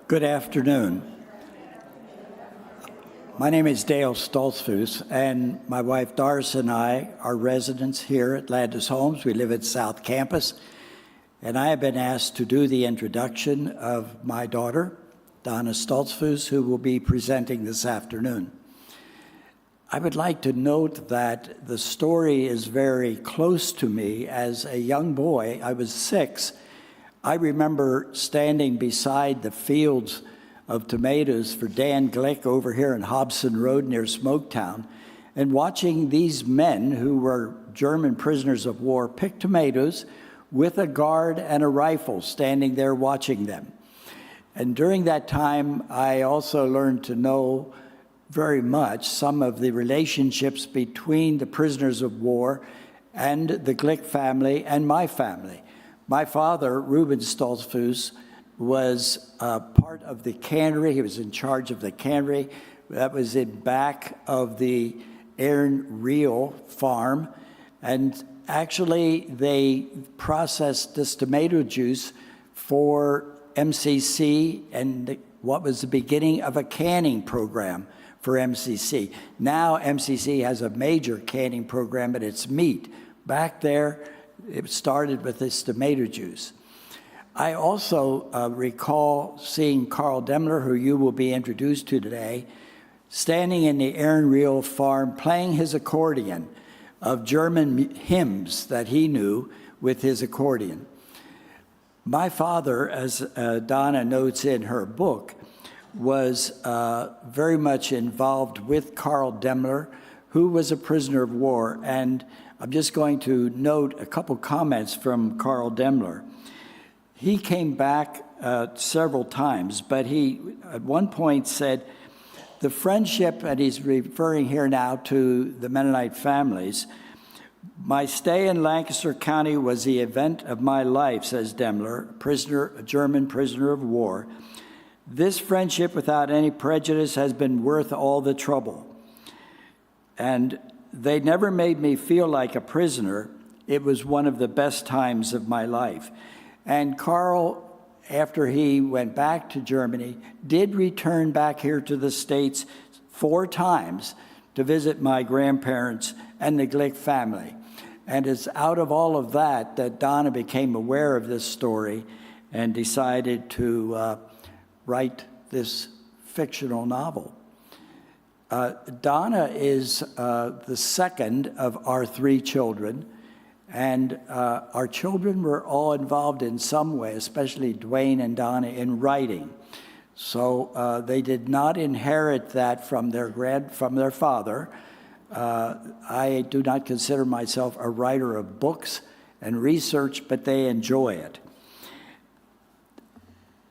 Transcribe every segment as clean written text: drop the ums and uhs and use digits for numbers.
Good afternoon. My name is Dale Stoltzfus, and my wife Doris and I are residents here at Landis Homes. We live at South Campus, and I have been asked to do the introduction of my daughter, Donna Stoltzfus, who will be presenting this afternoon. I would like to note that the story is very close to me. As a young boy, I was 6. I remember standing beside the fields of tomatoes for Dan Glick over here in Hobson Road near Smoketown, and watching these men who were German prisoners of war pick tomatoes with a guard and a rifle standing there watching them. And during that time, I also learned to know very much some of the relationships between the prisoners of war and the Glick family and my family. My father, Reuben Stoltzfus, was part of the cannery. He was in charge of the cannery. That was in back of the Aaron Reel farm. And actually, they processed this tomato juice for MCC and what was the beginning of a canning program for MCC. Now MCC has a major canning program, but it's meat. Back there, it started with this tomato juice. I also recall seeing Carl Demler, who you will be introduced to today, standing in the Aaron Reel farm playing his accordion of German hymns that he knew with his accordion. My father, as Donna notes in her book, was very much involved with Carl Demler, who was a prisoner of war. And I'm just going to note a couple comments from Carl Demler. He came back several times, but he at one point said, the friendship, and he's referring here now to the Mennonite families, my stay in Lancaster County was the event of my life, says Demler, a German prisoner of war. This friendship without any prejudice has been worth all the trouble. And they never made me feel like a prisoner. It was one of the best times of my life. And Carl, after he went back to Germany, did return back here to the States 4 times to visit my grandparents and the Glick family. And it's out of all of that that Donna became aware of this story and decided to write this fictional novel. Donna is the second of our 3 children, and our children were all involved in some way, especially Dwayne and Donna, in writing. So they did not inherit that from their father. I do not consider myself a writer of books and research, but they enjoy it.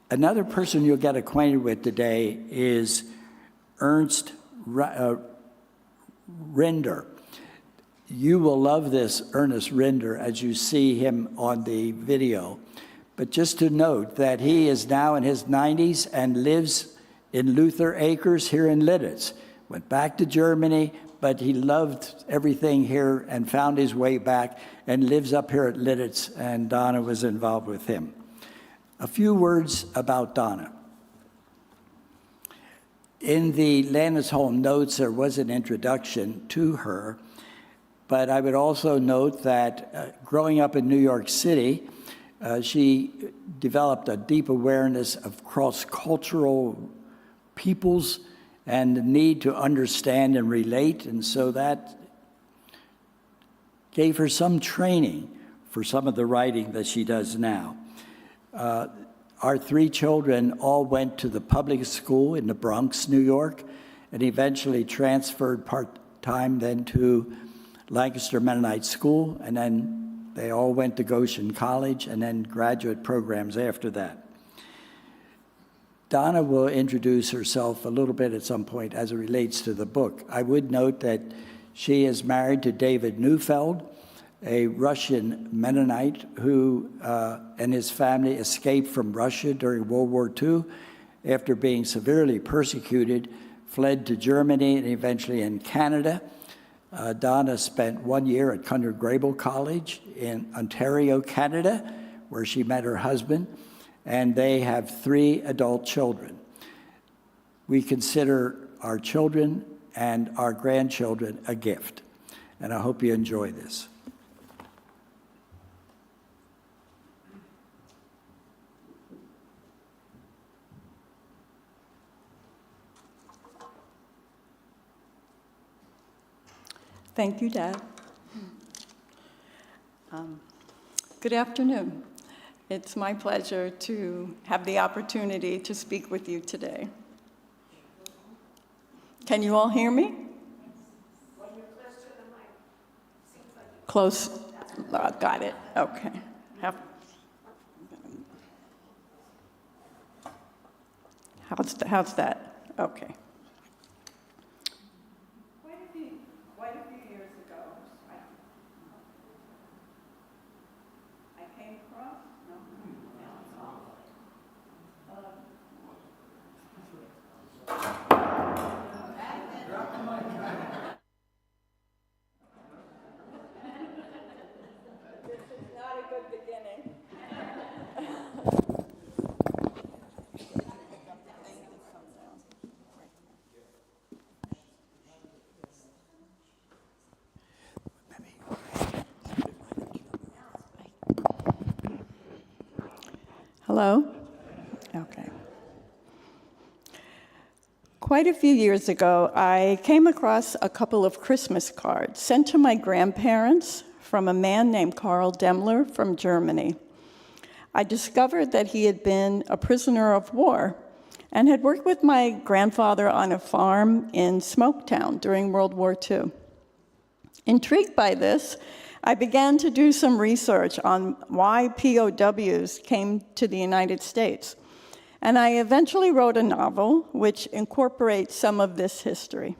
Another person you'll get acquainted with today is Ernst Rinder. You will love this Ernest Rinder as you see him on the video. But just to note that he is now in his 90s and lives in Luther Acres here in Lidditz. Went back to Germany, but he loved everything here and found his way back and lives up here at Lidditz, and Donna was involved with him. A few words about Donna. In the Landis Home notes, there was an introduction to her, but I would also note that growing up in New York City, she developed a deep awareness of cross-cultural peoples and the need to understand and relate, and so that gave her some training for some of the writing that she does now. Our 3 children all went to the public school in the Bronx, New York, and eventually transferred part-time then to Lancaster Mennonite School, and then they all went to Goshen College and then graduate programs after that. Donna will introduce herself a little bit at some point as it relates to the book. I would note that she is married to David Neufeld, a Russian Mennonite who and his family escaped from Russia during World War II after being severely persecuted, fled to Germany and eventually in Canada. Donna spent 1 year at Cunard Grable College in Ontario, Canada, where she met her husband. and they have 3 adult children. We consider our children and our grandchildren a gift, and I hope you enjoy this. Thank you, Dad. Good afternoon. It's my pleasure to have the opportunity to speak with you today. Can you all hear me? Close. Got it. Okay. How's that? Okay. Quite a few years ago, I came across. No, it's off. This is not a good beginning. Hello? Okay. Quite a few years ago, I came across a couple of Christmas cards sent to my grandparents from a man named Karl Demmler from Germany. I discovered that he had been a prisoner of war and had worked with my grandfather on a farm in Smoketown during World War II. Intrigued by this, I began to do some research on why POWs came to the United States, and I eventually wrote a novel which incorporates some of this history.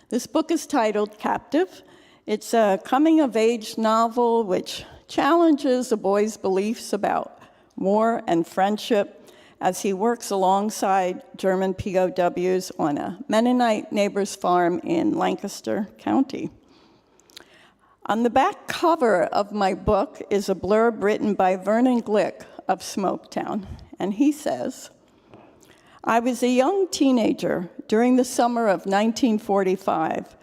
This book is titled Captive. It's a coming-of-age novel which challenges a boy's beliefs about war and friendship as he works alongside German POWs on a Mennonite neighbor's farm in Lancaster County. On the back cover of my book is a blurb written by Vernon Glick of Smoketown, and he says, "I was a young teenager during the summer of 1945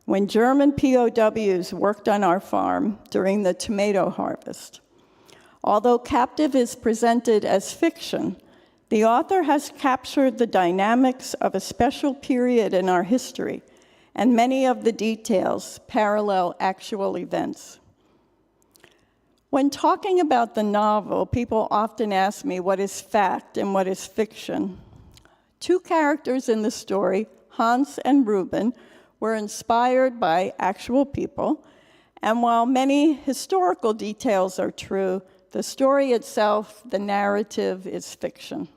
when German POWs worked on our farm during the tomato harvest. Although Captive is presented as fiction, the author has captured the dynamics of a special period in our history, and many of the details parallel actual events." When talking about the novel, people often ask me what is fact and what is fiction. 2 characters in the story, Hans and Reuben, were inspired by actual people, and while many historical details are true, the story itself, the narrative, is fiction.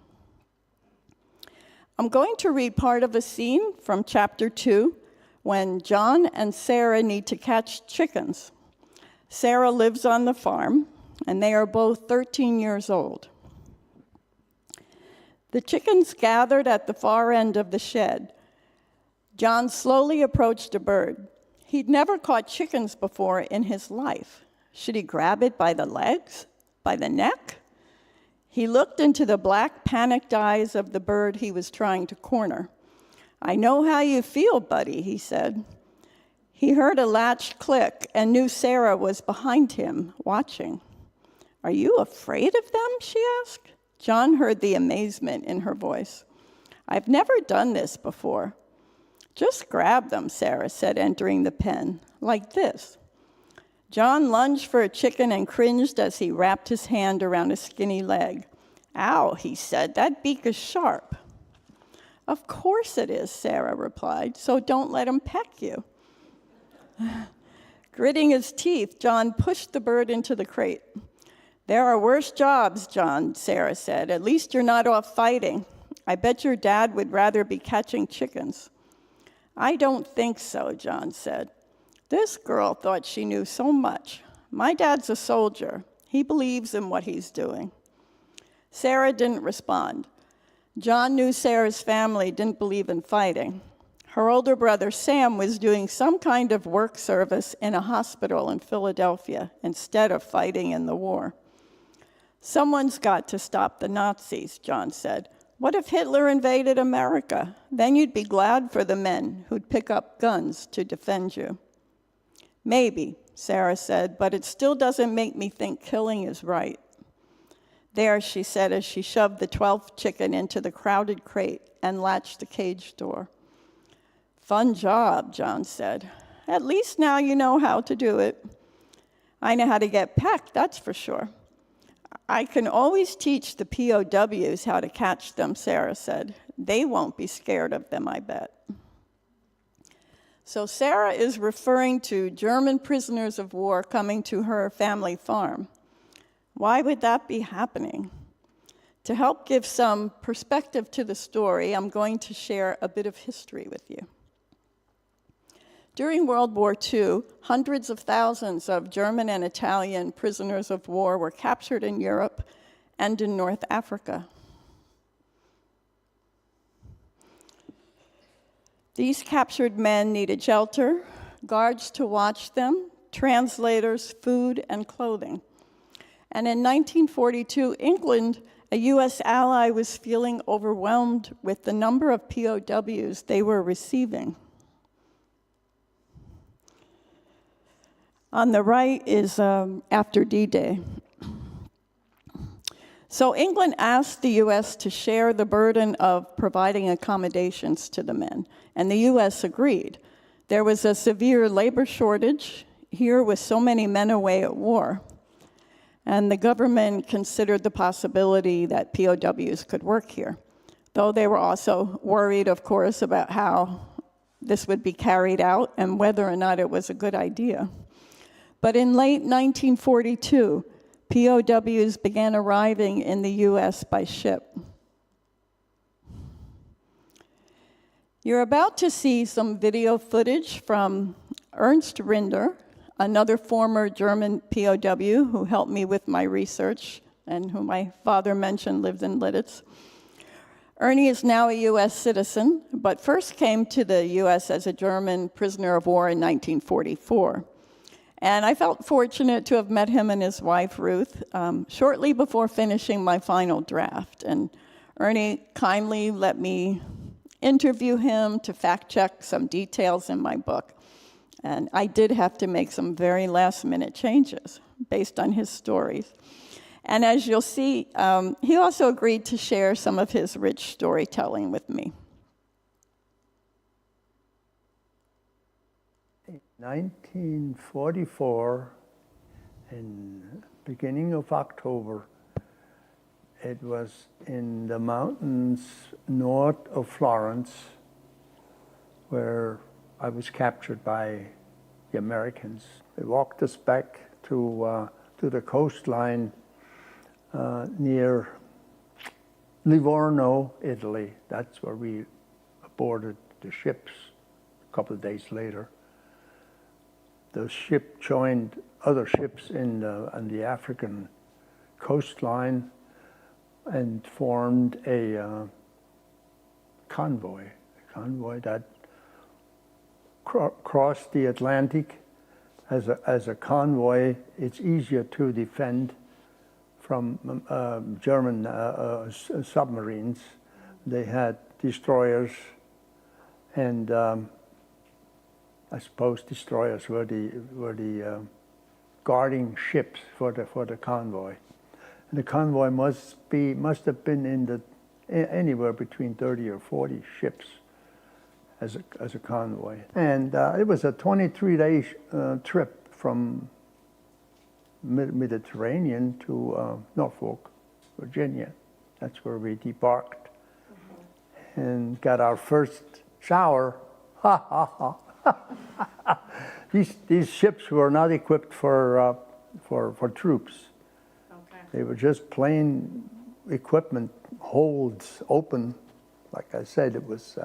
I'm going to read part of a scene from chapter 2, when John and Sarah need to catch chickens. Sarah lives on the farm, and they are both 13 years old. The chickens gathered at the far end of the shed. John slowly approached a bird. He'd never caught chickens before in his life. Should he grab it by the legs? By the neck? He looked into the black, panicked eyes of the bird he was trying to corner. "I know how you feel, buddy," he said. He heard a latch click and knew Sarah was behind him, watching. "Are you afraid of them?" she asked. John heard the amazement in her voice. "I've never done this before." "Just grab them," Sarah said, entering the pen, "like this." John lunged for a chicken and cringed as he wrapped his hand around a skinny leg. "Ow," he said, "that beak is sharp." "Of course it is," Sarah replied, "so don't let him peck you." Gritting his teeth, John pushed the bird into the crate. "There are worse jobs, John," Sarah said. "At least you're not off fighting. I bet your dad would rather be catching chickens." "I don't think so," John said. This girl thought she knew so much. "My dad's a soldier. He believes in what he's doing." Sarah didn't respond. John knew Sarah's family didn't believe in fighting. Her older brother, Sam, was doing some kind of work service in a hospital in Philadelphia instead of fighting in the war. Someone's got to stop the Nazis, John said. What if Hitler invaded America? Then you'd be glad for the men who'd pick up guns to defend you. Maybe, Sarah said, but it still doesn't make me think killing is right. There, she said as she shoved the 12th chicken into the crowded crate and latched the cage door. Fun job, John said. At least now you know how to do it. I know how to get pecked, that's for sure. I can always teach the POWs how to catch them, Sarah said. They won't be scared of them, I bet. So Sarah is referring to German prisoners of war coming to her family farm. Why would that be happening? To help give some perspective to the story, I'm going to share a bit of history with you. During World War II, hundreds of thousands of German and Italian prisoners of war were captured in Europe and in North Africa. These captured men needed shelter, guards to watch them, translators, food, and clothing. And in 1942, England, a U.S. ally, was feeling overwhelmed with the number of POWs they were receiving. On the right is after D-Day. So England asked the U.S. to share the burden of providing accommodations to the men, and the U.S. agreed. There was a severe labor shortage here with so many men away at war, and the government considered the possibility that POWs could work here, though they were also worried, of course, about how this would be carried out and whether or not it was a good idea. But in late 1942, POWs began arriving in the U.S. by ship. You're about to see some video footage from Ernst Rinder, another former German POW who helped me with my research and who my father mentioned lived in Lidditz. Ernie is now a U.S. citizen, but first came to the U.S. as a German prisoner of war in 1944. And I felt fortunate to have met him and his wife, Ruth, shortly before finishing my final draft. And Ernie kindly let me interview him to fact-check some details in my book. And I did have to make some very last-minute changes based on his stories. And as you'll see, he also agreed to share some of his rich storytelling with me. 1944, in beginning of October, it was in the mountains north of Florence where I was captured by the Americans. They walked us back to the coastline near Livorno, Italy. That's where we boarded the ships a couple of days later. The ship joined other ships on the African coastline and formed a convoy that crossed the Atlantic. As a convoy, it's easier to defend from German submarines. They had destroyers, and I suppose destroyers were the guarding ships for the convoy. And the convoy must have been in anywhere between 30 or 40 ships as a convoy. And it was a 23-day trip from Mediterranean to Norfolk, Virginia. That's where we debarked and got our first shower. Ha ha ha. These ships were not equipped for troops. Okay. They were just plain equipment, holds open. Like I said, it was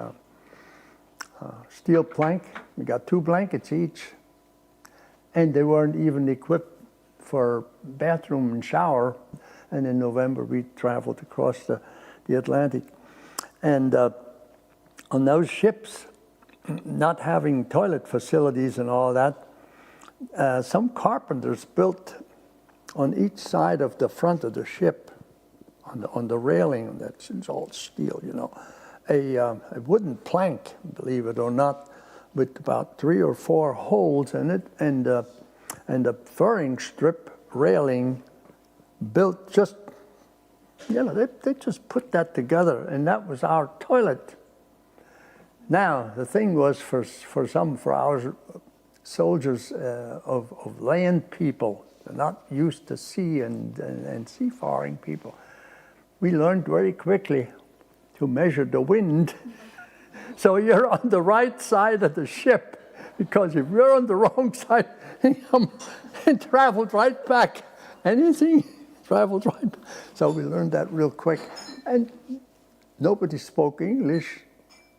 steel plank. We got 2 blankets each, and they weren't even equipped for bathroom and shower. And in November, we traveled across the Atlantic, and on those ships, not having toilet facilities and all that, some carpenters built on each side of the front of the ship, on the railing, that's all steel, you know, a wooden plank, believe it or not, with about 3 or 4 holes in it, and a furring strip railing built just, you know, they just put that together, and that was our toilet. Now, the thing was for our soldiers of land people, not used to sea and seafaring people, we learned very quickly to measure the wind. So you're on the right side of the ship, because if you're on the wrong side, it traveled right back. Anything traveled right back. So we learned that real quick. And nobody spoke English.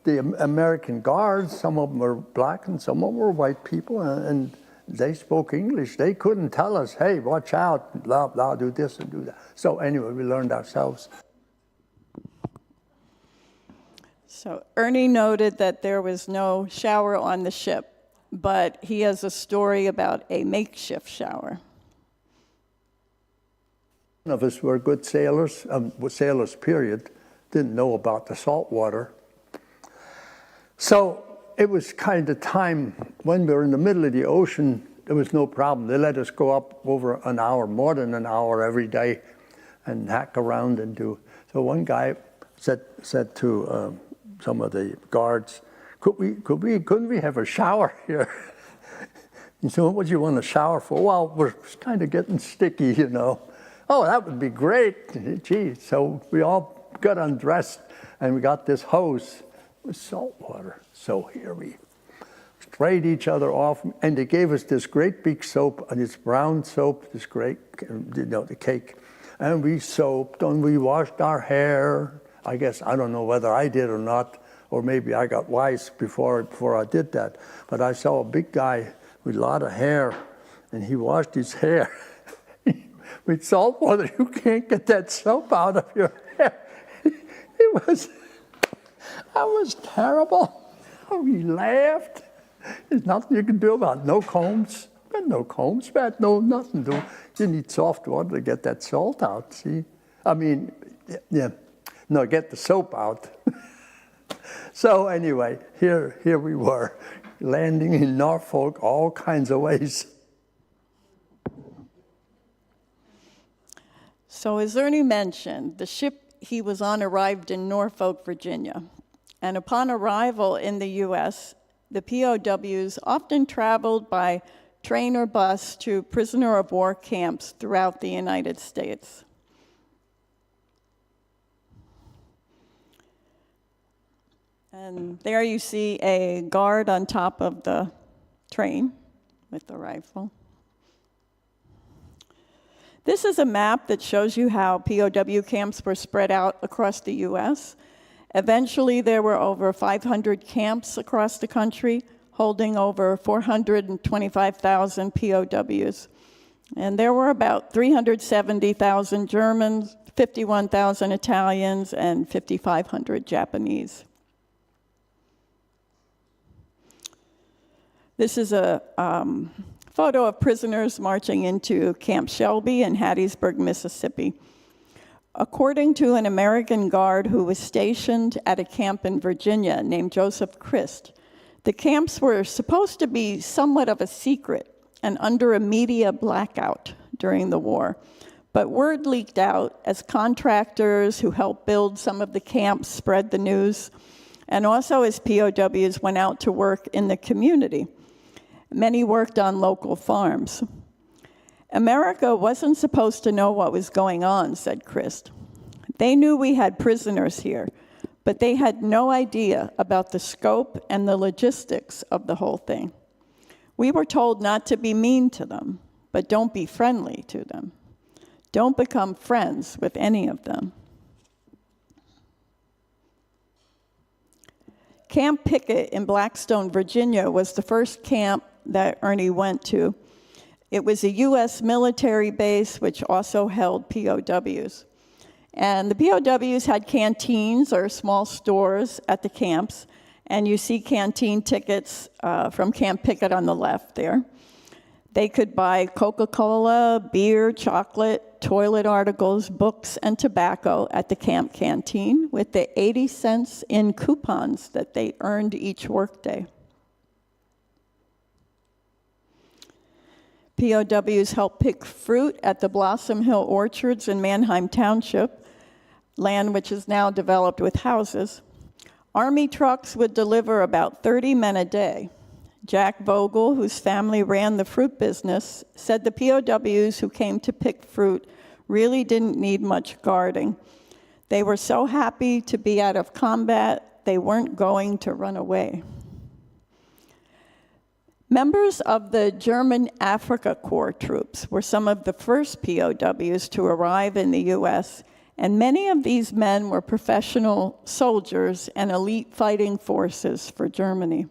The American guards, some of them were black and some of them were white people, and they spoke English. They couldn't tell us, hey, watch out, blah, blah, do this and do that. So anyway, we learned ourselves. So Ernie noted that there was no shower on the ship, but he has a story about a makeshift shower. None of us were good sailors, sailors period, didn't know about the salt water. So it was kind of time when we were in the middle of the ocean, there was no problem. They let us go up over an hour, more than an hour every day, and hack around and do. So one guy said to some of the guards, couldn't we have a shower here? He said, what would you want a shower for? Well, we're kind of getting sticky, you know. Oh, that would be great. Gee, so we all got undressed and we got this hose with salt water. So here we sprayed each other off, and they gave us this great big soap, and this brown soap, this great, you know, the cake. And we soaped and we washed our hair. I guess, I don't know whether I did or not, or maybe I got wise before I did that. But I saw a big guy with a lot of hair, and he washed his hair with salt water. You can't get that soap out of your hair. That was terrible. Oh, he laughed. There's nothing you can do about it. No combs. But no combs, man. No, nothing to do. You need soft water to get that salt out, see? I mean, yeah. No, get the soap out. So anyway, here we were, landing in Norfolk all kinds of ways. So as Ernie mentioned, the ship he was on arrived in Norfolk, Virginia. And upon arrival in the U.S., the POWs often traveled by train or bus to prisoner of war camps throughout the United States. And there you see a guard on top of the train with the rifle. This is a map that shows you how POW camps were spread out across the U.S. Eventually, there were over 500 camps across the country, holding over 425,000 POWs. And there were about 370,000 Germans, 51,000 Italians, and 5,500 Japanese. This is a photo of prisoners marching into Camp Shelby in Hattiesburg, Mississippi. According to an American guard who was stationed at a camp in Virginia named Joseph Christ, the camps were supposed to be somewhat of a secret and under a media blackout during the war. But word leaked out as contractors who helped build some of the camps spread the news, and also as POWs went out to work in the community. Many worked on local farms. America wasn't supposed to know what was going on, said Christ. They knew we had prisoners here, but they had no idea about the scope and the logistics of the whole thing. We were told not to be mean to them, but don't be friendly to them. Don't become friends with any of them. Camp Pickett in Blackstone, Virginia was the first camp that Ernie went to. It was a U.S. military base which also held POWs. And the POWs had canteens or small stores at the camps, and you see canteen tickets from Camp Pickett on the left there. They could buy Coca-Cola, beer, chocolate, toilet articles, books, and tobacco at the camp canteen with the 80 cents in coupons that they earned each workday. POWs helped pick fruit at the Blossom Hill Orchards in Manheim Township, land which is now developed with houses. Army trucks would deliver about 30 men a day. Jack Vogel, whose family ran the fruit business, said the POWs who came to pick fruit really didn't need much guarding. They were so happy to be out of combat, they weren't going to run away. Members of the German Africa Corps troops were some of the first POWs to arrive in the U.S., and many of these men were professional soldiers and elite fighting forces for Germany.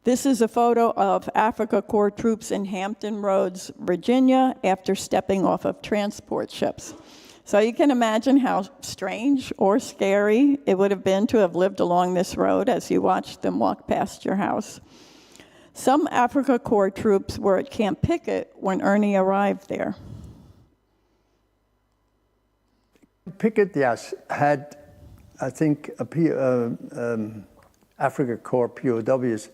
This is a photo of Africa Corps troops in Hampton Roads, Virginia, after stepping off of transport ships. So you can imagine how strange or scary it would have been to have lived along this road as you watched them walk past your house. Some Africa Corps troops were at Camp Pickett when Ernie arrived there. Pickett, yes, had, I think, Africa Corps POWs.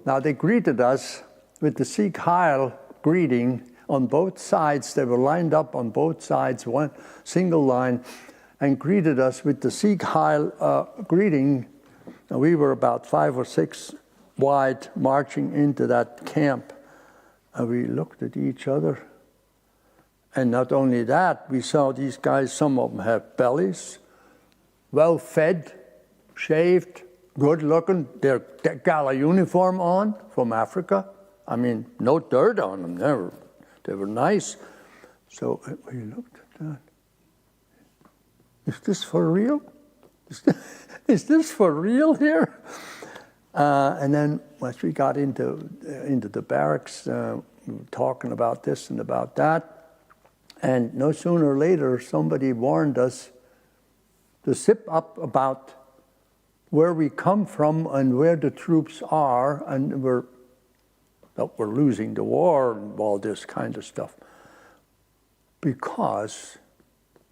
Now, they greeted us with the Sieg Heil greeting on both sides. They were lined up on both sides, one single line, and greeted us with the Sieg Heil greeting. And we were about 5 or 6 wide marching into that camp. And we looked at each other. And not only that, we saw these guys, some of them have bellies, well fed, shaved, good looking, their gala uniform on from Africa. I mean, no dirt on them, they were nice. So we looked at that. Is this for real? Is this for real here? And then once we got into the barracks, we were talking about this and about that. And no sooner or later, somebody warned us to zip up about where we come from and where the troops are, and we're losing the war and all this kind of stuff. Because,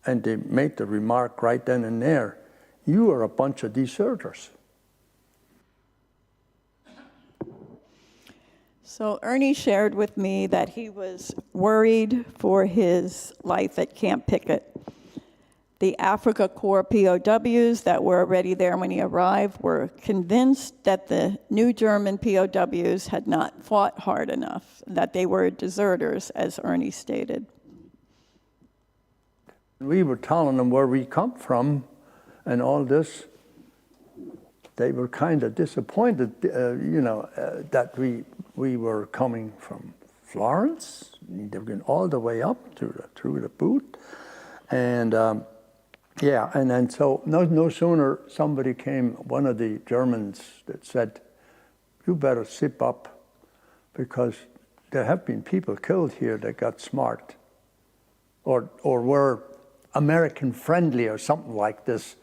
and they made the remark right then and there, you are a bunch of deserters. So Ernie shared with me that he was worried for his life at Camp Pickett. The Africa Corps POWs that were already there when he arrived were convinced that the new German POWs had not fought hard enough, that they were deserters, as Ernie stated. We were telling them where we come from and all this. They were kind of disappointed, that we were coming from Florence. They were going all the way up through the boot. And yeah, and then so no sooner somebody came, one of the Germans that said, you better zip up because there have been people killed here that got smart or were American friendly or something like this.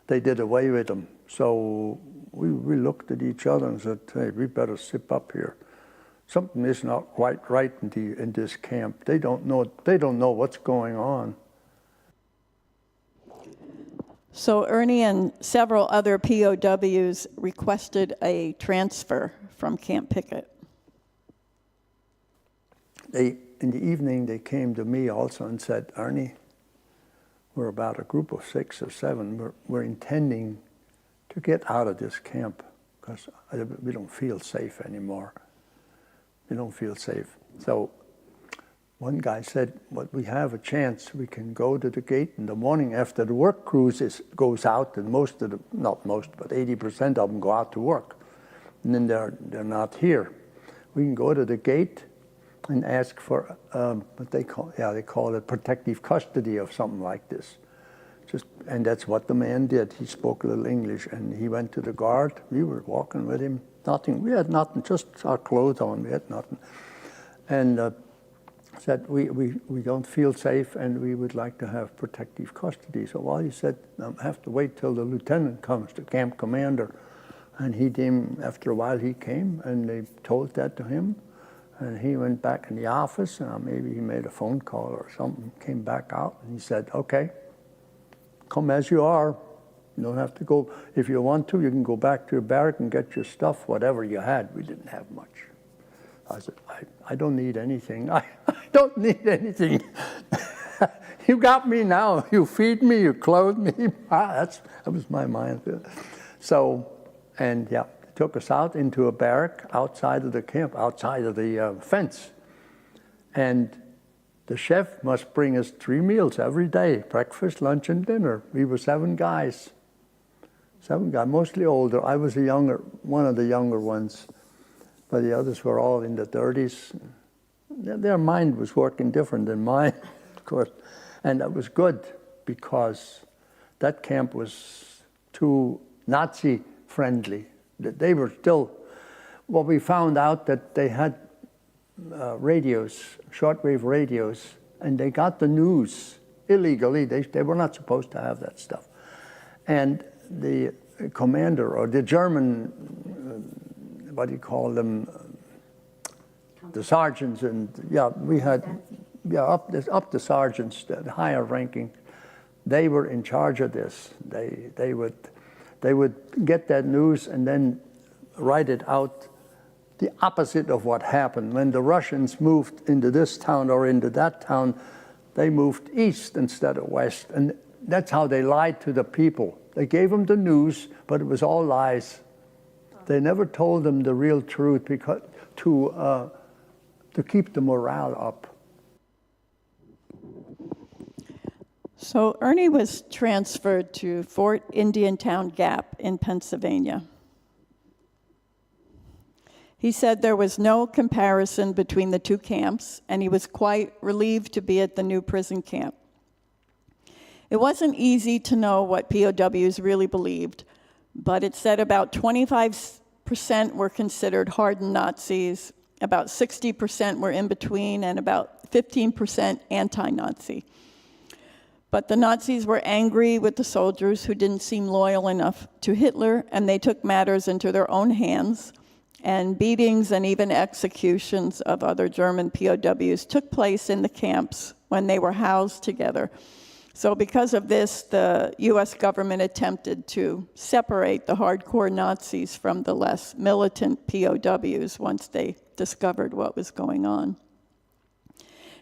They did away with them. So we looked at each other and said, hey, we better zip up here. Something is not quite right in this camp. They don't know what's going on. So Ernie and several other POWs requested a transfer from Camp Pickett. In the evening, they came to me also and said, Ernie, we're about a group of 6 or 7. We're intending to get out of this camp because we don't feel safe anymore. We don't feel safe. So one guy said, well, we have a chance. We can go to the gate in the morning after the work cruise goes out, and not most, but 80% of them go out to work. And then they're not here. We can go to the gate and ask for what they call it protective custody of something like this. And that's what the man did. He spoke a little English, and he went to the guard. We were walking with him. Nothing. We had nothing, just our clothes on. We had nothing. And said, we don't feel safe, and we would like to have protective custody. So he said, I have to wait till the lieutenant comes, the camp commander. And after a while he came, and they told that to him. And he went back in the office, and maybe he made a phone call or something, came back out, and he said, okay, come as you are. You don't have to go. If you want to, you can go back to your barrack and get your stuff, whatever you had. We didn't have much. I said, I don't need anything. I don't need anything. You got me now. You feed me, you clothe me. That was my mind. So, and yeah, they took us out into a barrack outside of the camp, outside of the fence. And the chef must bring us 3 meals every day, breakfast, lunch, and dinner. We were 7 guys. 7 guys, mostly older. I was one of the younger ones, but the others were all in the 30s. Their mind was working different than mine, of course. And that was good, because that camp was too Nazi-friendly. They were still, well, we found out that they had radios, shortwave radios, and they got the news illegally. They were not supposed to have that stuff. And the commander, or the German, what do you call them, the sergeants, and yeah, we had, yeah, up the sergeants, the higher ranking, they were in charge of this. They would get that news and then write it out the opposite of what happened. When the Russians moved into this town or into that town, they moved east instead of west. And that's how they lied to the people. They gave them the news, but it was all lies. They never told them the real truth, because to keep the morale up. So Ernie was transferred to Fort Indiantown Gap in Pennsylvania. He said there was no comparison between the 2 camps, and he was quite relieved to be at the new prison camp. It wasn't easy to know what POWs really believed, but it said about 25% were considered hardened Nazis, about 60% were in between, and about 15% anti-Nazi. But the Nazis were angry with the soldiers who didn't seem loyal enough to Hitler, and they took matters into their own hands, and beatings and even executions of other German POWs took place in the camps when they were housed together. So because of this, the US government attempted to separate the hardcore Nazis from the less militant POWs once they discovered what was going on.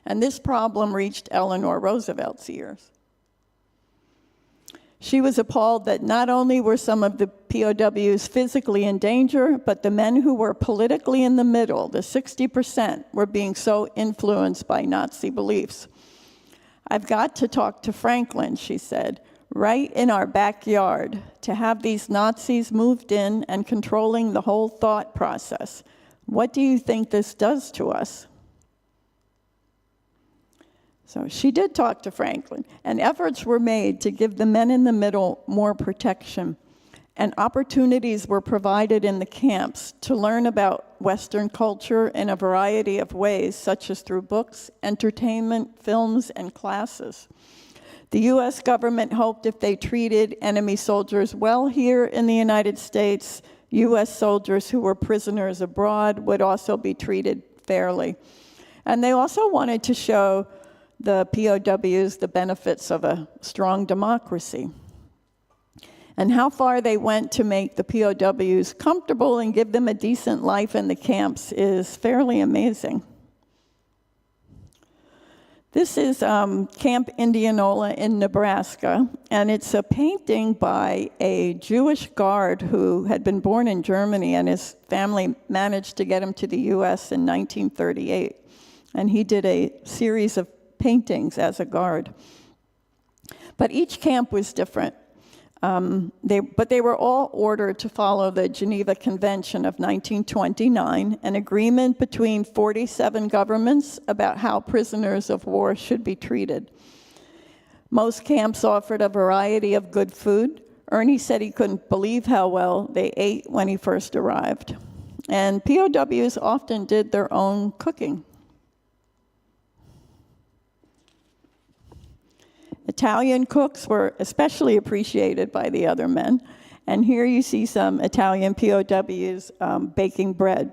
And this problem reached Eleanor Roosevelt's ears. She was appalled that not only were some of the POWs physically in danger, but the men who were politically in the middle, the 60%, were being so influenced by Nazi beliefs. I've got to talk to Franklin, she said, right in our backyard, to have these Nazis moved in and controlling the whole thought process. What do you think this does to us? So she did talk to Franklin, and efforts were made to give the men in the middle more protection. And opportunities were provided in the camps to learn about Western culture in a variety of ways, such as through books, entertainment, films, and classes. The US government hoped if they treated enemy soldiers well here in the United States, US soldiers who were prisoners abroad would also be treated fairly. And they also wanted to show the POWs the benefits of a strong democracy. And how far they went to make the POWs comfortable and give them a decent life in the camps is fairly amazing. This is Camp Indianola in Nebraska, and it's a painting by a Jewish guard who had been born in Germany, and his family managed to get him to the US in 1938. And he did a series of paintings as a guard. But each camp was different. But they were all ordered to follow the Geneva Convention of 1929, an agreement between 47 governments about how prisoners of war should be treated. Most camps offered a variety of good food. Ernie said he couldn't believe how well they ate when he first arrived. And POWs often did their own cooking. Italian cooks were especially appreciated by the other men, And here you see some Italian POWs baking bread.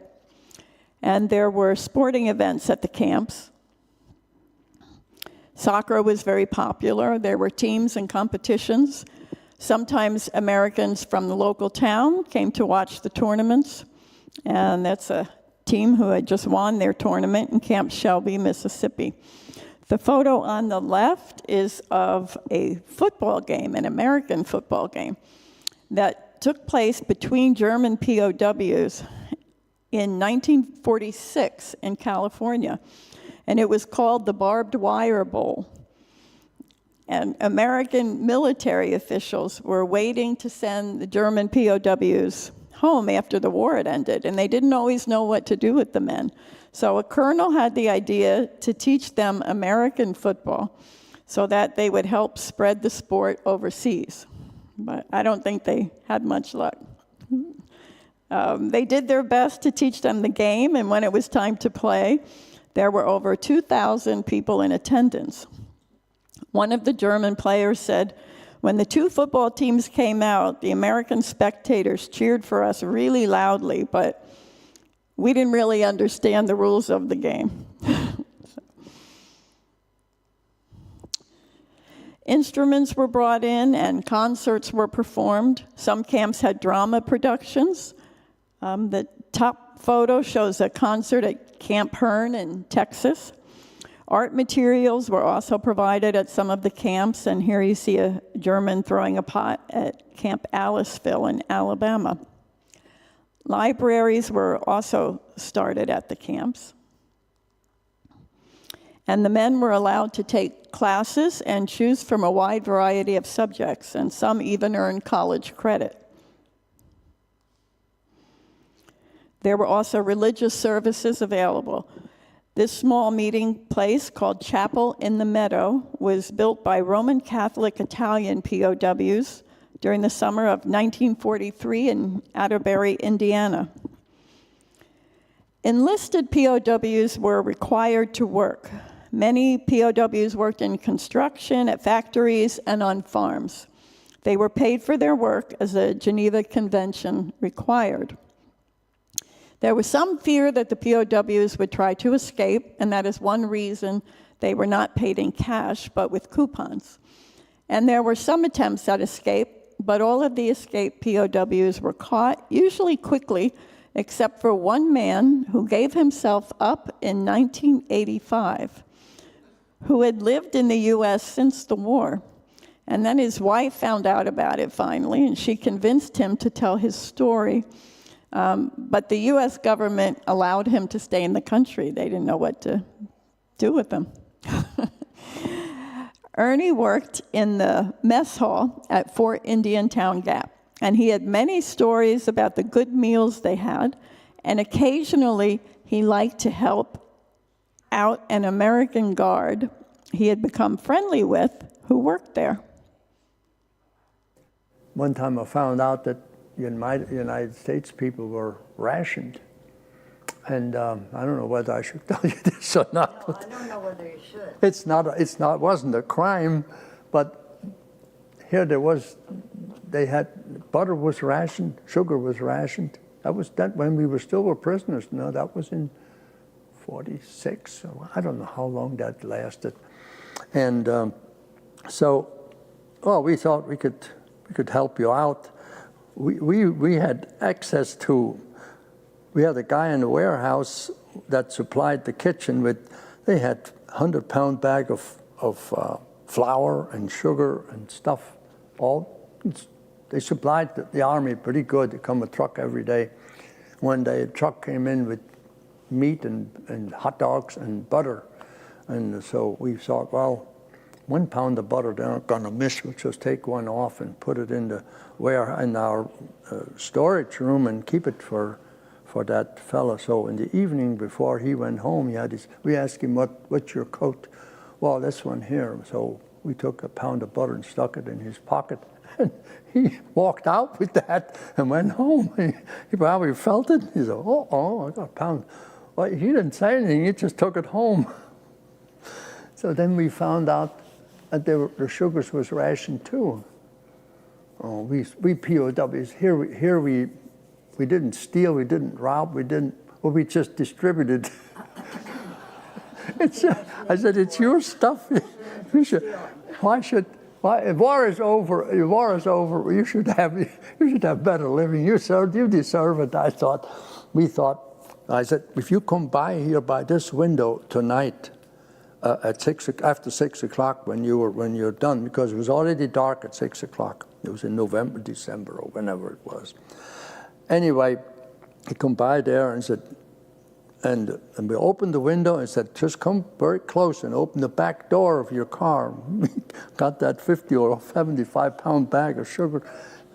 And there were sporting events at the camps. Soccer was very popular. There were teams and competitions. Sometimes Americans from the local town came to watch the tournaments. And that's a team who had just won their tournament in Camp Shelby, Mississippi. The photo on the left is of a football game, an American football game, that took place between German POWs in 1946 in California. And it was called the Barbed Wire Bowl. And American military officials were waiting to send the German POWs home after the war had ended, and they didn't always know what to do with the men. So a colonel had the idea to teach them American football so that they would help spread the sport overseas. But I don't think they had much luck. They did their best to teach them the game, and when it was time to play, there were over 2,000 people in attendance. One of the German players said, "When the two football teams came out, the American spectators cheered for us really loudly, but we didn't really understand the rules of the game." Instruments were brought in and concerts were performed. Some camps had drama productions. The top photo shows a concert at Camp Hearn in Texas. Art materials were also provided at some of the camps, and here you see a German throwing a pot at Camp Aliceville in Alabama. Libraries were also started at the camps. And the men were allowed to take classes and choose from a wide variety of subjects, and some even earned college credit. There were also religious services available. This small meeting place called Chapel in the Meadow was built by Roman Catholic Italian POWs during the summer of 1943 in Atterbury, Indiana. Enlisted POWs were required to work. Many POWs worked in construction, at factories, and on farms. They were paid for their work as the Geneva Convention required. There was some fear that the POWs would try to escape, and that is one reason they were not paid in cash, but with coupons. And there were some attempts at escape, but all of the escaped POWs were caught, usually quickly, except for one man who gave himself up in 1985, who had lived in the U.S. since the war. And then his wife found out about it finally, and she convinced him to tell his story. But the U.S. government allowed him to stay in the country. They didn't know what to do with him. Ernie worked in the mess hall at Fort Indian Town Gap, and he had many stories about the good meals they had, and occasionally he liked to help out an American guard he had become friendly with who worked there. One time I found out that United States people were rationed. And I don't know whether I should tell you this or not. No, I don't know whether you should. It wasn't a crime, but here butter was rationed, sugar was rationed. That was when we were prisoners. No, that was in 46. So I don't know how long that lasted. And we thought we could help you out. We had access to. We had a guy in the warehouse that supplied the kitchen with. They had 100-pound bag of flour and sugar and stuff. They supplied the army pretty good. They come a truck every day. One day a truck came in with meat and hot dogs and butter, and so we thought, well, 1 pound of butter they're not going to miss. We'll just take one off and put it in our storage room and keep it for that fellow. So in the evening before he went home, we asked him, what's your coat? Well, this one here. So we took a pound of butter and stuck it in his pocket. And he walked out with that and went home. He probably felt it. He said, I got a pound. Well, he didn't say anything. He just took it home. So then we found out that the sugars was rationed too. we POWs, here we didn't steal, we didn't rob, we just distributed. I said, it's your stuff. If war is over, you should have better living. You deserve it. I said, if you come by here by this window tonight, after 6 o'clock when you're done, because it was already dark at 6 o'clock. It was in November, December, or whenever it was. Anyway, he come by there and said, and we opened the window and said, just come very close and open the back door of your car. Got that 50 or 75-pound bag of sugar.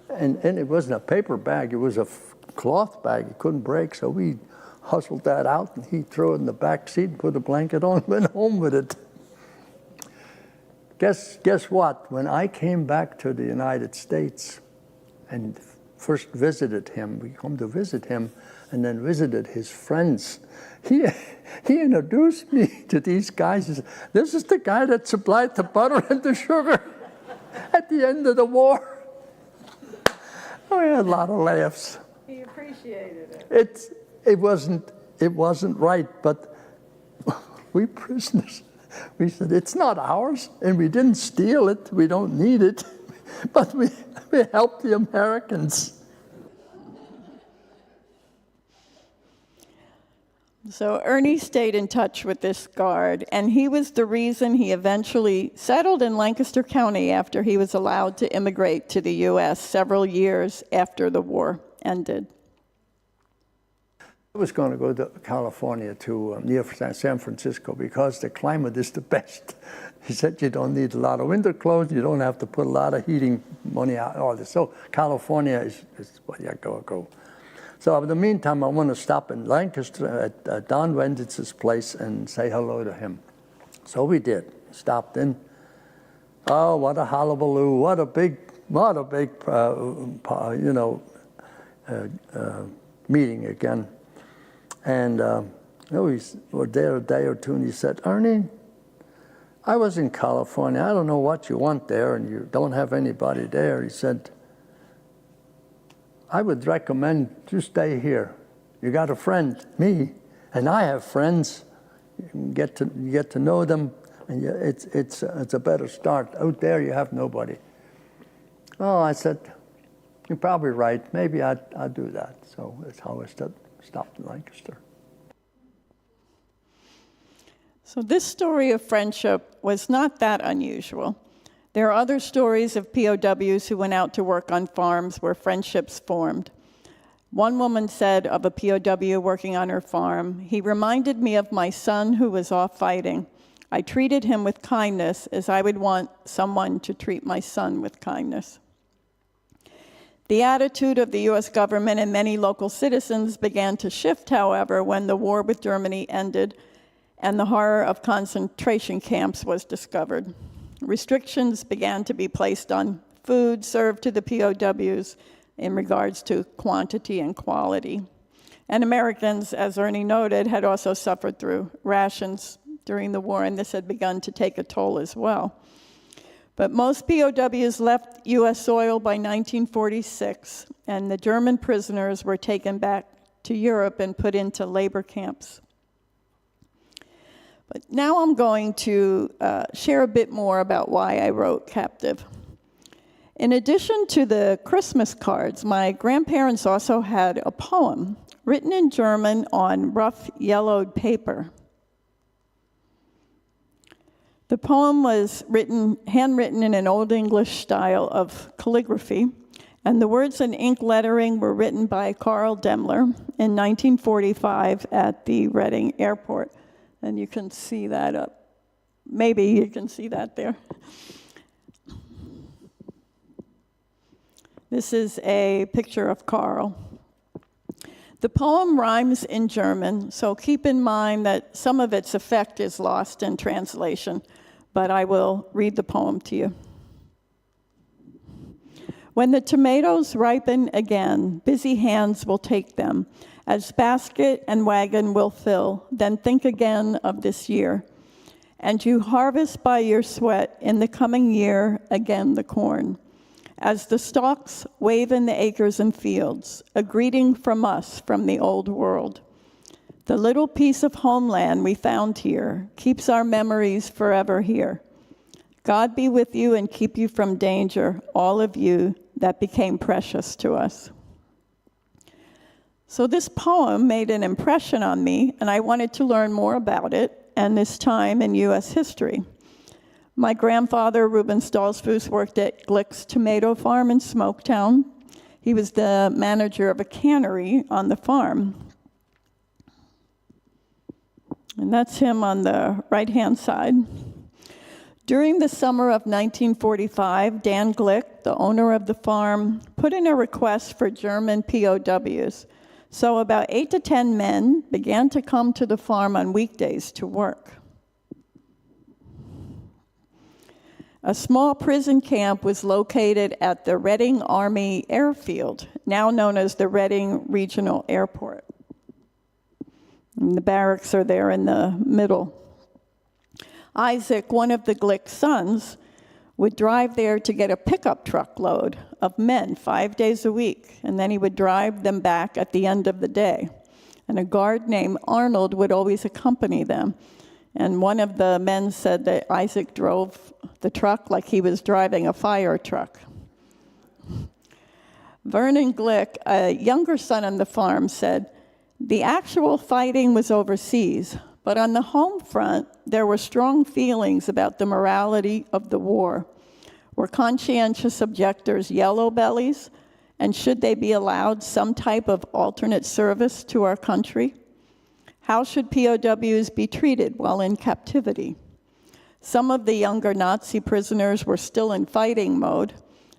And it wasn't a paper bag, it was a cloth bag. It couldn't break, so we hustled that out, and he threw it in the back seat, put a blanket on, went home with it. Guess what? When I came back to the United States and first visited him, we come to visit him, and then visited his friends, he introduced me to these guys. He said, this is the guy that supplied the butter and the sugar at the end of the war. We had a lot of laughs. He appreciated it. It wasn't right, but we prisoners, we said, it's not ours, and we didn't steal it, we don't need it, but we helped the Americans. So Ernie stayed in touch with this guard, and he was the reason he eventually settled in Lancaster County after he was allowed to immigrate to the U.S. several years after the war ended. I was going to go to California, near San Francisco, because the climate is the best. He said you don't need a lot of winter clothes, you don't have to put a lot of heating money out, all this. So California is where you go. So in the meantime, I want to stop in Lancaster at Don Wenditz's place and say hello to him. So we did. Stopped in. Oh, what a hullabaloo! What a big meeting again. And we were there a day or two, and he said, Ernie, I was in California. I don't know what you want there, and you don't have anybody there. He said, I would recommend you stay here. You got a friend, me, and I have friends. You get to know them, and it's a better start. Out there, you have nobody. Oh, I said, you're probably right. Maybe I'd do that. So that's how I stopped in Lancaster. So this story of friendship was not that unusual. There are other stories of POWs who went out to work on farms where friendships formed. One woman said of a POW working on her farm, he reminded me of my son who was off fighting. I treated him with kindness as I would want someone to treat my son with kindness. The attitude of the U.S. government and many local citizens began to shift, however, when the war with Germany ended and the horror of concentration camps was discovered. Restrictions began to be placed on food served to the POWs in regards to quantity and quality. And Americans, as Ernie noted, had also suffered through rations during the war, and this had begun to take a toll as well. But most POWs left U.S. soil by 1946, and the German prisoners were taken back to Europe and put into labor camps. But now I'm going to share a bit more about why I wrote Captive. In addition to the Christmas cards, my grandparents also had a poem written in German on rough yellowed paper. The poem was handwritten in an Old English style of calligraphy, and the words in ink lettering were written by Carl Demmler in 1945 at the Reading Airport. And you can see that up. Maybe you can see that there. This is a picture of Carl. The poem rhymes in German, so keep in mind that some of its effect is lost in translation, but I will read the poem to you. When the tomatoes ripen again, busy hands will take them, as basket and wagon will fill, then think again of this year. And you harvest by your sweat in the coming year again the corn. As the stalks wave in the acres and fields, a greeting from us from the old world. The little piece of homeland we found here keeps our memories forever here. God be with you and keep you from danger, all of you that became precious to us. So this poem made an impression on me, and I wanted to learn more about it and this time in U.S. history. My grandfather, Reuben Stoltzfus, worked at Glick's tomato farm in Smoketown. He was the manager of a cannery on the farm. And that's him on the right-hand side. During the summer of 1945, Dan Glick, the owner of the farm, put in a request for German POWs. So about 8 to 10 men began to come to the farm on weekdays to work. A small prison camp was located at the Reading Army Airfield, now known as the Reading Regional Airport. And the barracks are there in the middle. Isaac, one of the Glick sons, would drive there to get a pickup truck load of men 5 days a week, and then he would drive them back at the end of the day. And a guard named Arnold would always accompany them. And one of the men said that Isaac drove the truck like he was driving a fire truck. Vernon Glick, a younger son on the farm, said, "The actual fighting was overseas, but on the home front, there were strong feelings about the morality of the war. Were conscientious objectors yellow bellies, and should they be allowed some type of alternate service to our country? How should POWs be treated while in captivity? Some of the younger Nazi prisoners were still in fighting mode,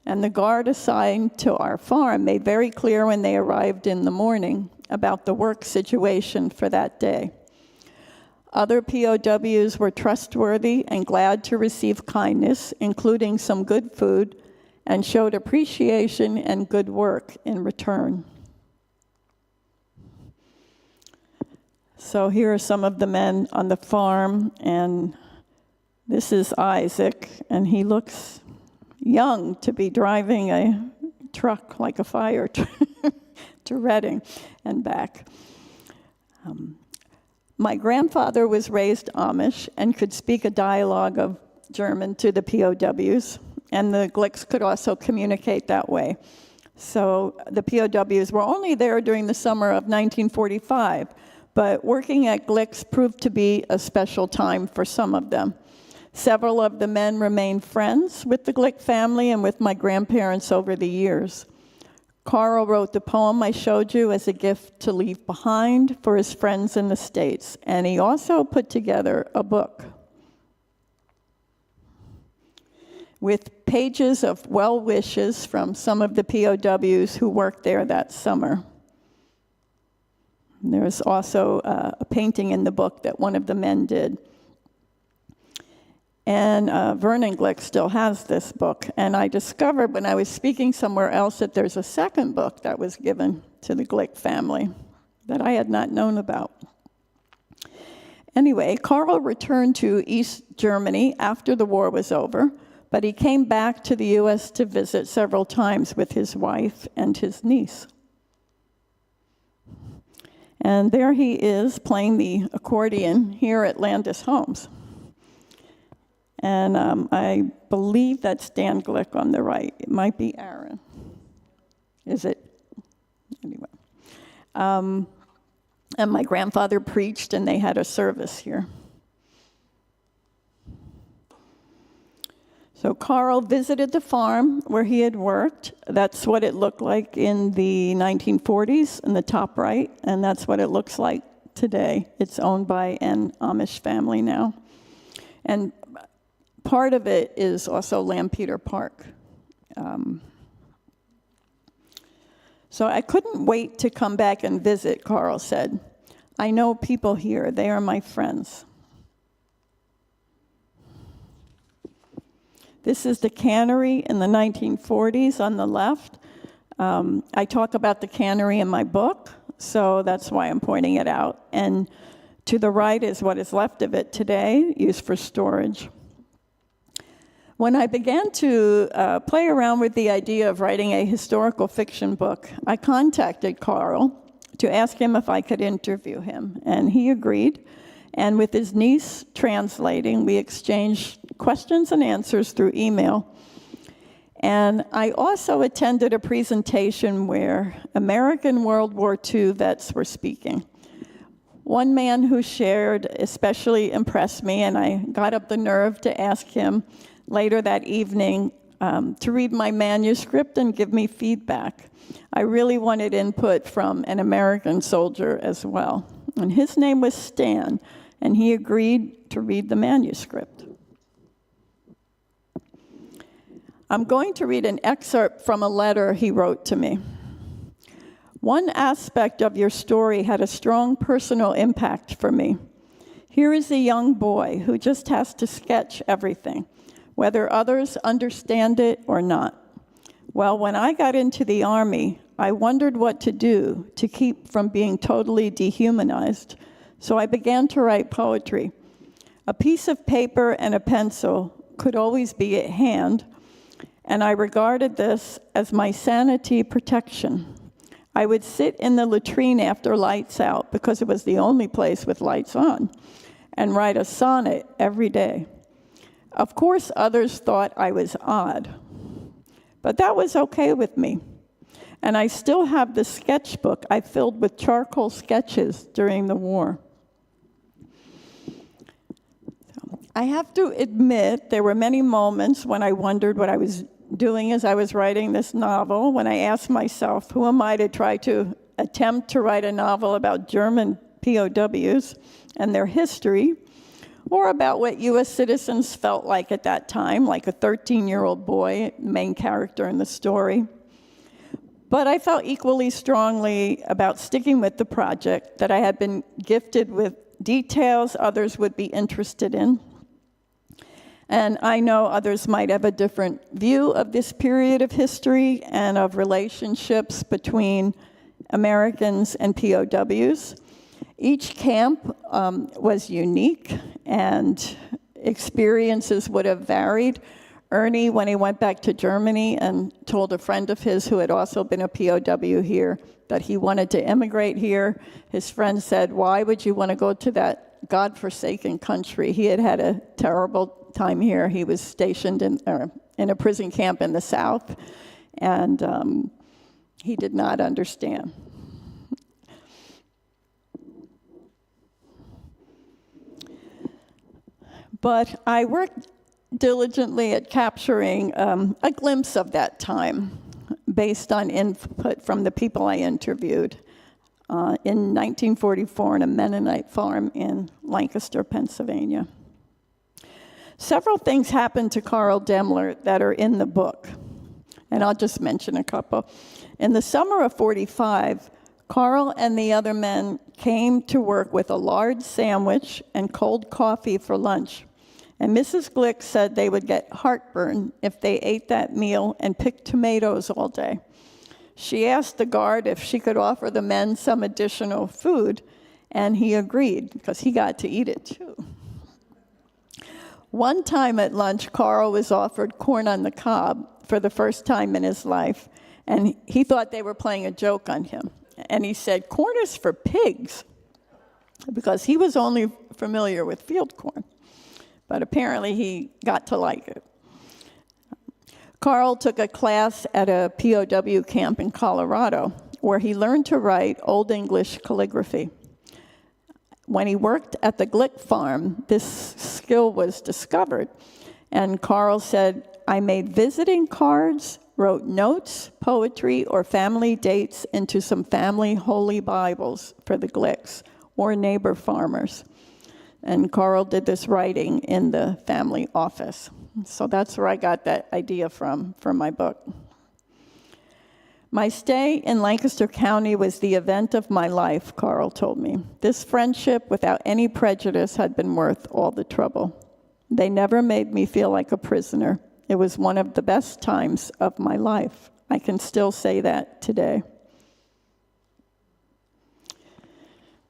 and the guard assigned to our farm made very clear when they arrived in the morning about the work situation for that day. Other POWs were trustworthy and glad to receive kindness, including some good food, and showed appreciation and good work in return." So here are some of the men on the farm, and this is Isaac, and he looks young to be driving a truck like a fire truck to Reading and back. My grandfather was raised Amish and could speak a dialogue of German to the POWs, and the Glicks could also communicate that way. So the POWs were only there during the summer of 1945, but working at Glicks proved to be a special time for some of them. Several of the men remained friends with the Glick family and with my grandparents over the years. Carl wrote the poem I showed you as a gift to leave behind for his friends in the States, and he also put together a book with pages of well wishes from some of the POWs who worked there that summer. There's also a painting in the book that one of the men did. And Vernon Glick still has this book. And I discovered when I was speaking somewhere else that there's a second book that was given to the Glick family that I had not known about. Anyway, Carl returned to East Germany after the war was over, but he came back to the U.S. to visit several times with his wife and his niece. And there he is playing the accordion here at Landis Homes. And I believe that's Dan Glick on the right. It might be Aaron. Is it? Anyway. And my grandfather preached, and they had a service here. So Carl visited the farm where he had worked. That's what it looked like in the 1940s in the top right, and that's what it looks like today. It's owned by an Amish family now. And part of it is also Lampeter Park. So I couldn't wait to come back and visit, Carl said. I know people here. They are my friends. This is the cannery in the 1940s on the left. I talk about the cannery in my book, so that's why I'm pointing it out. And to the right is what is left of it today, used for storage. When I began to play around with the idea of writing a historical fiction book, I contacted Carl to ask him if I could interview him, and he agreed. And with his niece translating, we exchanged questions and answers through email. And I also attended a presentation where American World War II vets were speaking. One man who shared especially impressed me, and I got up the nerve to ask him later that evening to read my manuscript and give me feedback. I really wanted input from an American soldier as well. And his name was Stan, and he agreed to read the manuscript. I'm going to read an excerpt from a letter he wrote to me. One aspect of your story had a strong personal impact for me. Here is a young boy who just has to sketch everything, whether others understand it or not. Well, when I got into the Army, I wondered what to do to keep from being totally dehumanized, so I began to write poetry. A piece of paper and a pencil could always be at hand, and I regarded this as my sanity protection. I would sit in the latrine after lights out, because it was the only place with lights on, and write a sonnet every day. Of course, others thought I was odd, but that was okay with me. And I still have the sketchbook I filled with charcoal sketches during the war. I have to admit, there were many moments when I wondered what I was doing as I was writing this novel, when I asked myself, who am I to try to attempt to write a novel about German POWs and their history, or about what U.S. citizens felt like at that time, like a 13-year-old boy, main character in the story. But I felt equally strongly about sticking with the project, that I had been gifted with details others would be interested in. And I know others might have a different view of this period of history and of relationships between Americans and POWs. Each camp was unique, and experiences would have varied. Ernie, when he went back to Germany and told a friend of his who had also been a POW here that he wanted to immigrate here, his friend said, "Why would you want to go to that godforsaken country?" He had had a terrible time here. He was stationed in a prison camp in the South, and he did not understand. But I worked diligently at capturing a glimpse of that time based on input from the people I interviewed in 1944 on a Mennonite farm in Lancaster, Pennsylvania. Several things happened to Carl Demler that are in the book, and I'll just mention a couple. In the summer of '45, Carl and the other men came to work with a large sandwich and cold coffee for lunch. And Mrs. Glick said they would get heartburn if they ate that meal and picked tomatoes all day. She asked the guard if she could offer the men some additional food, and he agreed, because he got to eat it too. One time at lunch, Carl was offered corn on the cob for the first time in his life, and he thought they were playing a joke on him. And he said, "Corn is for pigs," because he was only familiar with field corn. But apparently he got to like it. Carl took a class at a POW camp in Colorado, where he learned to write Old English calligraphy. When he worked at the Glick farm, this skill was discovered, and Carl said, "I made visiting cards, wrote notes, poetry, or family dates into some family holy Bibles for the Glicks or neighbor farmers." And Carl did this writing in the family office. So that's where I got that idea from for my book. My stay in Lancaster County was the event of my life, Carl told me. This friendship, without any prejudice, had been worth all the trouble. They never made me feel like a prisoner. It was one of the best times of my life. I can still say that today.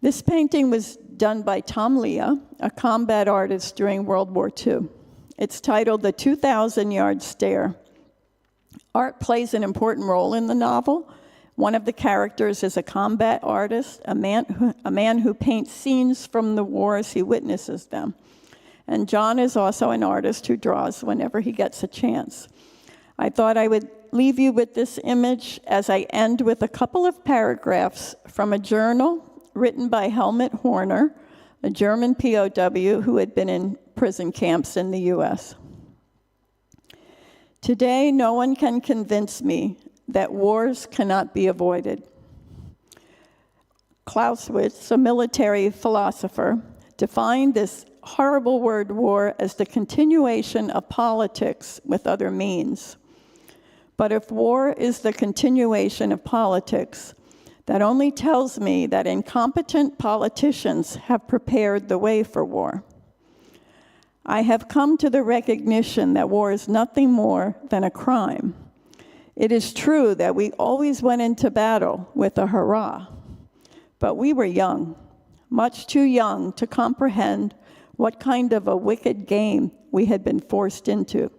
This painting was done by Tom Leah, a combat artist during World War II. It's titled The 2,000-Yard Stare. Art plays an important role in the novel. One of the characters is a combat artist, a man who paints scenes from the war as he witnesses them. And John is also an artist who draws whenever he gets a chance. I thought I would leave you with this image as I end with a couple of paragraphs from a journal written by Helmut Horner, a German POW who had been in prison camps in the US. Today, no one can convince me that wars cannot be avoided. Clausewitz, a military philosopher, defined this horrible word war as the continuation of politics with other means. But if war is the continuation of politics, that only tells me that incompetent politicians have prepared the way for war. I have come to the recognition that war is nothing more than a crime. It is true that we always went into battle with a hurrah, but we were young, much too young to comprehend what kind of a wicked game we had been forced into.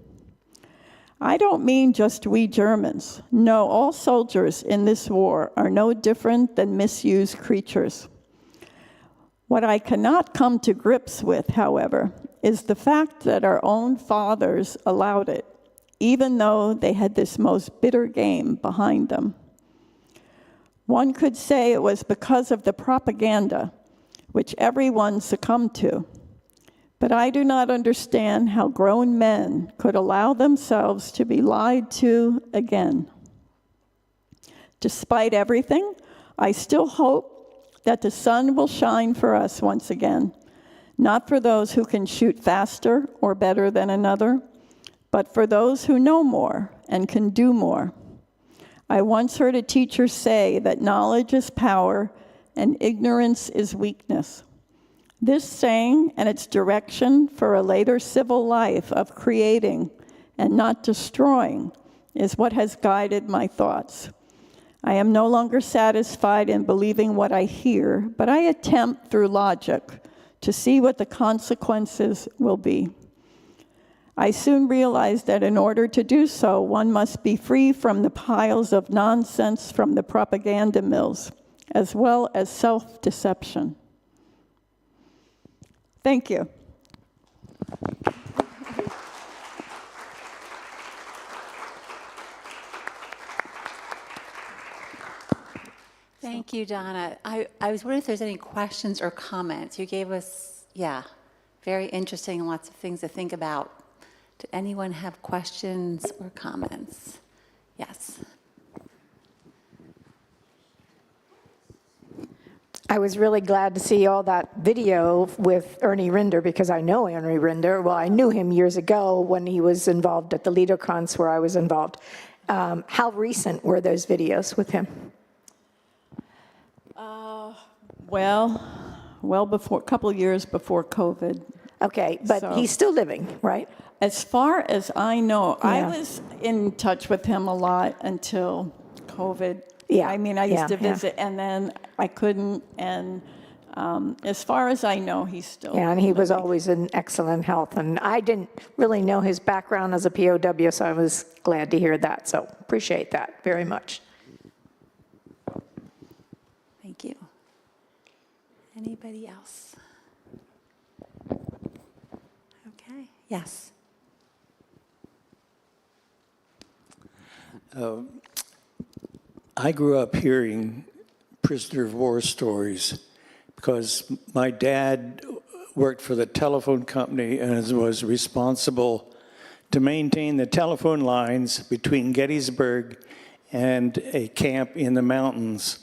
I don't mean just we Germans. No, all soldiers in this war are no different than misused creatures. What I cannot come to grips with, however, is the fact that our own fathers allowed it, even though they had this most bitter game behind them. One could say it was because of the propaganda, which everyone succumbed to. But I do not understand how grown men could allow themselves to be lied to again. Despite everything, I still hope that the sun will shine for us once again, not for those who can shoot faster or better than another, but for those who know more and can do more. I once heard a teacher say that knowledge is power and ignorance is weakness. This saying and its direction for a later civil life of creating and not destroying is what has guided my thoughts. I am no longer satisfied in believing what I hear, but I attempt through logic to see what the consequences will be. I soon realized that in order to do so, one must be free from the piles of nonsense from the propaganda mills, as well as self-deception. Thank you. Thank you, Donna. I was wondering if there's any questions or comments. You gave us, very interesting and lots of things to think about. Did anyone have questions or comments? Yes. I was really glad to see all that video with Ernie Rinder because I know Ernie Rinder. Well, I knew him years ago when he was involved at the LeaderCons where I was involved. How recent were those videos with him? Well before, a couple of years before COVID. Okay, but So- he's still living, right? As far as I know, I Yeah. was in touch with him a lot until COVID. Yeah, I mean, I used to yeah, yeah. visit, and then I couldn't, and as far as I know, he's still Yeah, and he was living. always in excellent health. And I didn't really know his background as a POW, so I was glad to hear that. So appreciate that very much. Thank you. Anybody else? Okay. Yes. I grew up hearing prisoner of war stories because my dad worked for the telephone company and was responsible to maintain the telephone lines between Gettysburg and a camp in the mountains,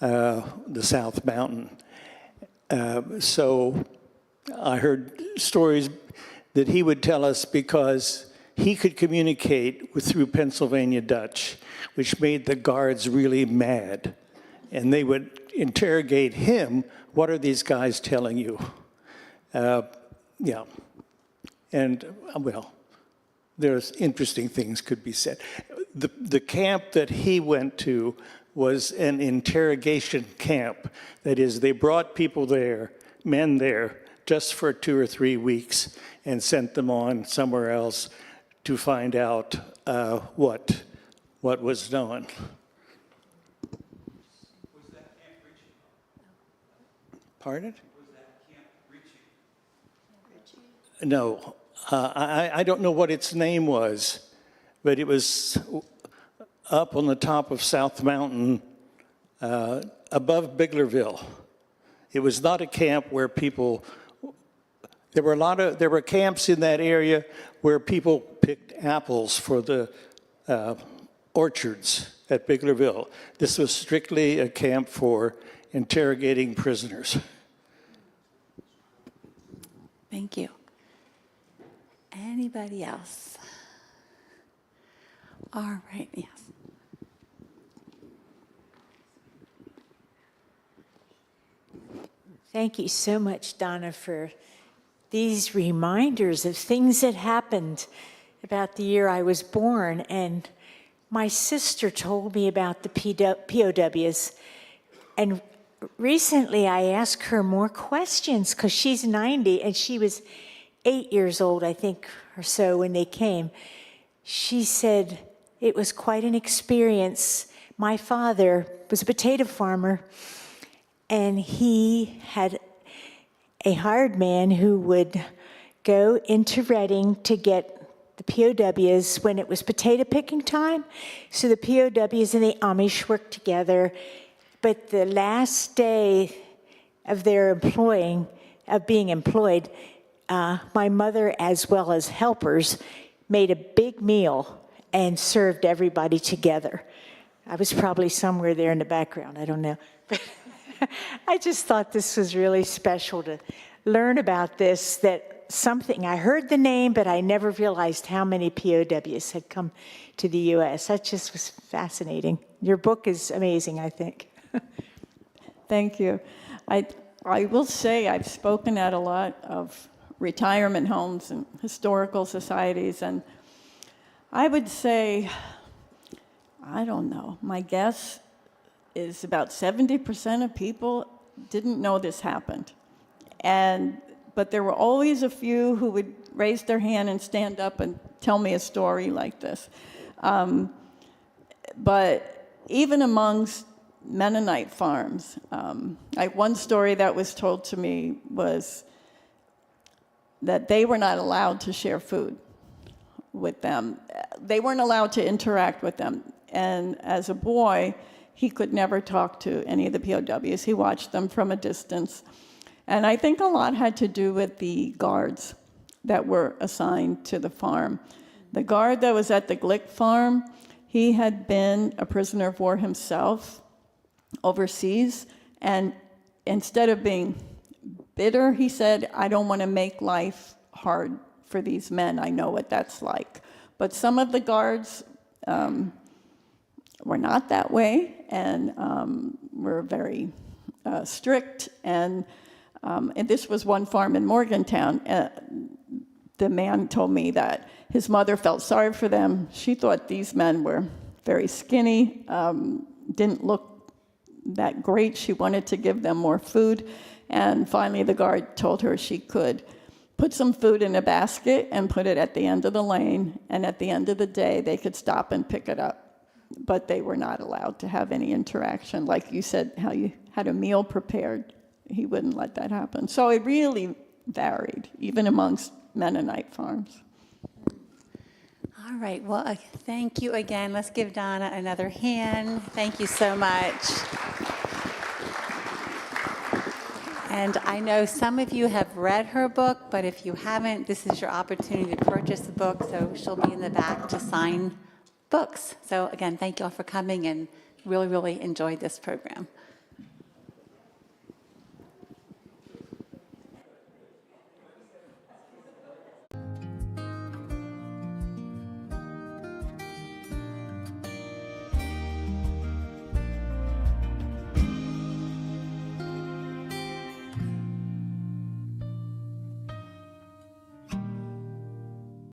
the South Mountain. So I heard stories that he would tell us because he could communicate through Pennsylvania Dutch, which made the guards really mad. And they would interrogate him, what are these guys telling you? Yeah. And, well, there's interesting things could be said. The camp that he went to was an interrogation camp. That is, they brought people there, men there, just for 2 or 3 weeks and sent them on somewhere else to find out what was known. Pardon? No, I don't know what its name was, but it was up on the top of South Mountain, above Biglerville. It was not a camp where people. There were camps in that area where people picked apples for the orchards at Biglerville. This was strictly a camp for interrogating prisoners. Thank you. Anybody else? All right, yes. Thank you so much, Donna, for these reminders of things that happened about the year I was born. And my sister told me about the POWs. And recently I asked her more questions because she's 90 and she was 8 years old, I think, or so when they came. She said it was quite an experience. My father was a potato farmer, and he had a hired man who would go into Reading to get the POWs when it was potato picking time. So the POWs and the Amish worked together. But the last day of their being employed, my mother, as well as helpers, made a big meal and served everybody together. I was probably somewhere there in the background, I don't know. But I just thought this was really special to learn about this, that something, I heard the name, but I never realized how many POWs had come to the U.S. That just was fascinating. Your book is amazing, I think. Thank you. I will say I've spoken at a lot of retirement homes and historical societies, and I would say, I don't know, my guess is about 70% of people didn't know this happened. But there were always a few who would raise their hand and stand up and tell me a story like this. But even amongst Mennonite farms, one story that was told to me was that they were not allowed to share food with them. They weren't allowed to interact with them. And as a boy, he could never talk to any of the POWs. He watched them from a distance. And I think a lot had to do with the guards that were assigned to the farm. The guard that was at the Glick farm, he had been a prisoner of war himself overseas. And instead of being bitter, he said, I don't want to make life hard for these men. I know what that's like. But some of the guards were not that way and were very strict. And this was one farm in Morgantown. The man told me that his mother felt sorry for them. She thought these men were very skinny, didn't look that great. She wanted to give them more food. And finally, the guard told her she could put some food in a basket and put it at the end of the lane. And at the end of the day, they could stop and pick it up. But they were not allowed to have any interaction. Like you said, how you had a meal prepared, he wouldn't let that happen. So it really varied, even amongst Mennonite farms. All right, well, thank you again. Let's give Donna another hand. Thank you so much. And I know some of you have read her book, but if you haven't, this is your opportunity to purchase the book. So she'll be in the back to sign books. So again, thank you all for coming and really, really enjoyed this program.